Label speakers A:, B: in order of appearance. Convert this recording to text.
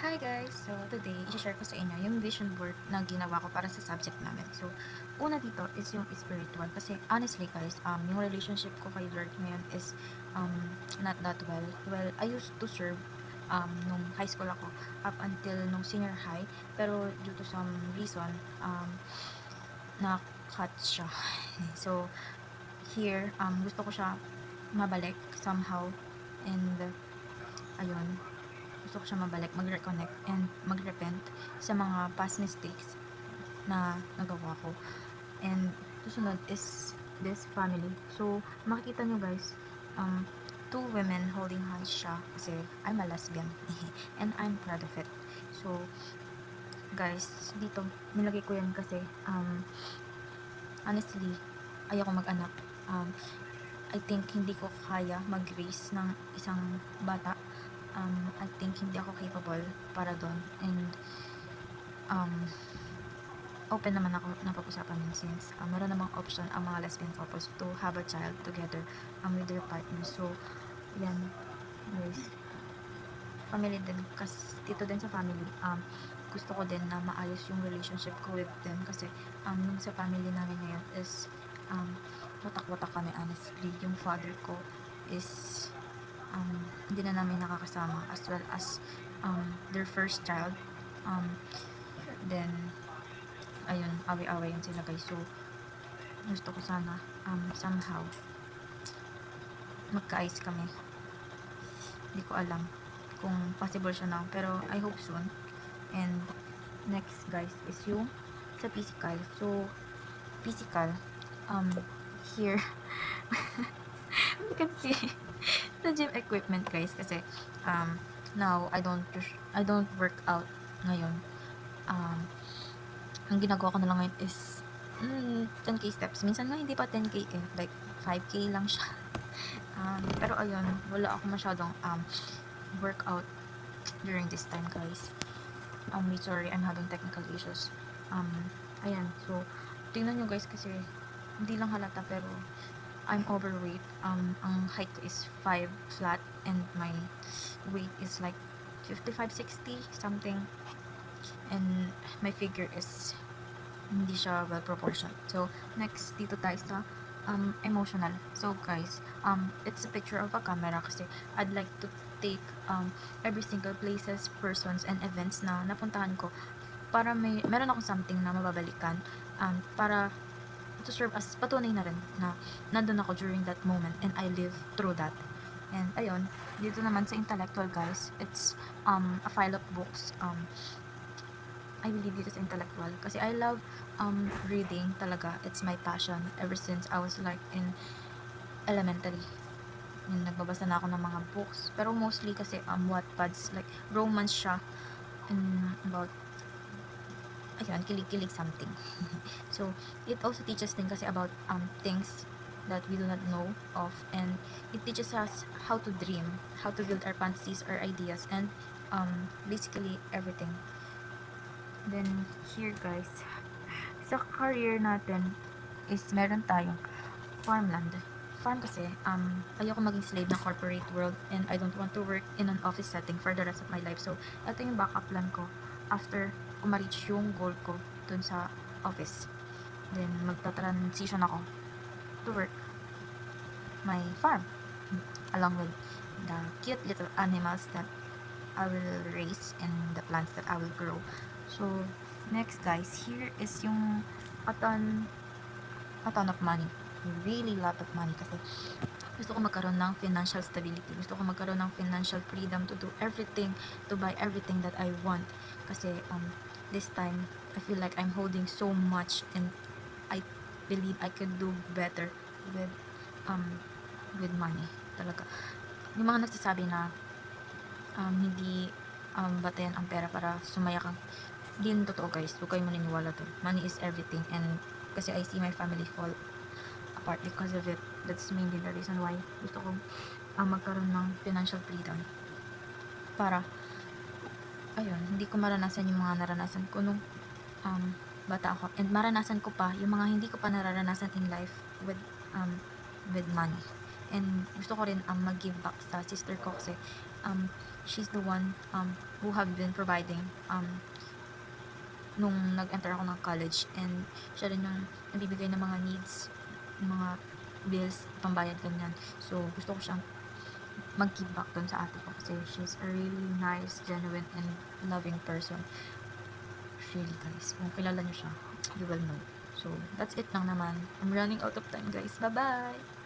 A: Hi guys! So today, i-share ko sa inyo yung vision board na ginawa ko para sa subject namin. So, una dito is yung spiritual. Kasi honestly guys, yung relationship ko kay Lord ngayon is not that well. Well, I used to serve nung high school ako up until nung senior high. Pero due to some reason, na-cut siya. So, here, gusto ko siya mabalik somehow. And, ayun, gusto ko siya mabalik, mag-reconnect and mag-repent sa mga past mistakes na nagawa ko. And susunod is this family. So, makikita nyo guys, two women holding hands siya kasi I'm a lesbian and I'm proud of it. So, guys, dito nilagay ko yan kasi honestly, ayoko mag-anak. Um, I think hindi ko kaya mag-raise ng isang bata. I think hindi ako capable para doon. And um, open naman ako na pag-usapan yun since meron namang option ang mga lesbian couples to have a child together with their partner. So, yan guys. Family din. Kasi dito din sa family, gusto ko din na maayos yung relationship ko with them kasi yung sa family namin ngayon is watak-watak kami honestly. Yung father ko is hindi na namin nakakasama as well as their first child. Then ayun, away-away yan sila guys. So gusto ko sana somehow magkaayos kami. Hindi ko alam kung possible siya now, pero I hope soon. And next guys is yung sa physical. So physical, here you can see the gym equipment guys kasi now I don't work out ngayon. Ang ginagawa ko na lang ngayon is 10k steps. Minsan nga hindi pa 10k eh, like 5k lang siya. Pero ayun, wala ako masyadong workout during this time guys. Sorry, I'm having technical issues. Ayan, so tingnan nyo guys kasi hindi lang halata pero I'm overweight. Ang height ko is 5 flat and my weight is like 55-60 something. And my figure is hindi siya well proportioned. So, next dito tayo sa emotional. So, guys, it's a picture of a camera kasi I'd like to take every single places, persons, and events na napuntahan ko para meron akong something na mababalikan para to serve as patunay na rin na nandun ako during that moment and I live through that. And ayun, dito naman sa intellectual guys, it's a file of books. I believe dito sa intellectual kasi I love reading talaga. It's my passion ever since I was like in elementary. Nagbabasa na ako ng mga books pero mostly kasi Wattpads, like romance siya and about ayun, kilig-kilig something. So it also teaches din kasi about things that we do not know of, and it teaches us how to dream, how to build our fantasies or ideas, and basically everything. Then, here guys, sa career natin is meron tayong farmland. Farm kasi, ayoko maging slave ng corporate world and I don't want to work in an office setting for the rest of my life. So, ito yung backup plan ko after ko ma-reach yung goal ko dun sa office. Then, magta-transition ako to work my farm along with the cute little animals that I will raise and the plants that I will grow. So, next guys, here is yung a ton of money. Really lot of money kasi gusto ko magkaroon ng financial stability. Gusto ko magkaroon ng financial freedom to do everything, to buy everything that I want. Kasi this time, I feel like I'm holding so much and I believe I could do better with money. Talaga. Yung mga nagsasabi na hindi batayan ang pera para sumaya kang, hindi yun totoo guys. Huwag kayo maniniwala to. Money is everything and kasi I see my family fall apart because of it. That's mainly the reason why gusto ko magkaroon ng financial freedom para ayun, hindi ko maranasan yung mga naranasan ko nung bata ako, and maranasan ko pa yung mga hindi ko pa nararanasan in life with money. And gusto ko rin mag-give back sa sister ko kasi she's the one who have been providing nung nag-enter ako ng college, and siya rin yung nabibigay ng mga needs, mga bills, pambayad, ganyan. So, gusto ko siyang mag-give back dun sa ate ko kasi she's a really nice, genuine, and loving person. Really, guys. Kung kilala niyo siya, you will know. So, that's it lang naman. I'm running out of time, guys. Bye-bye!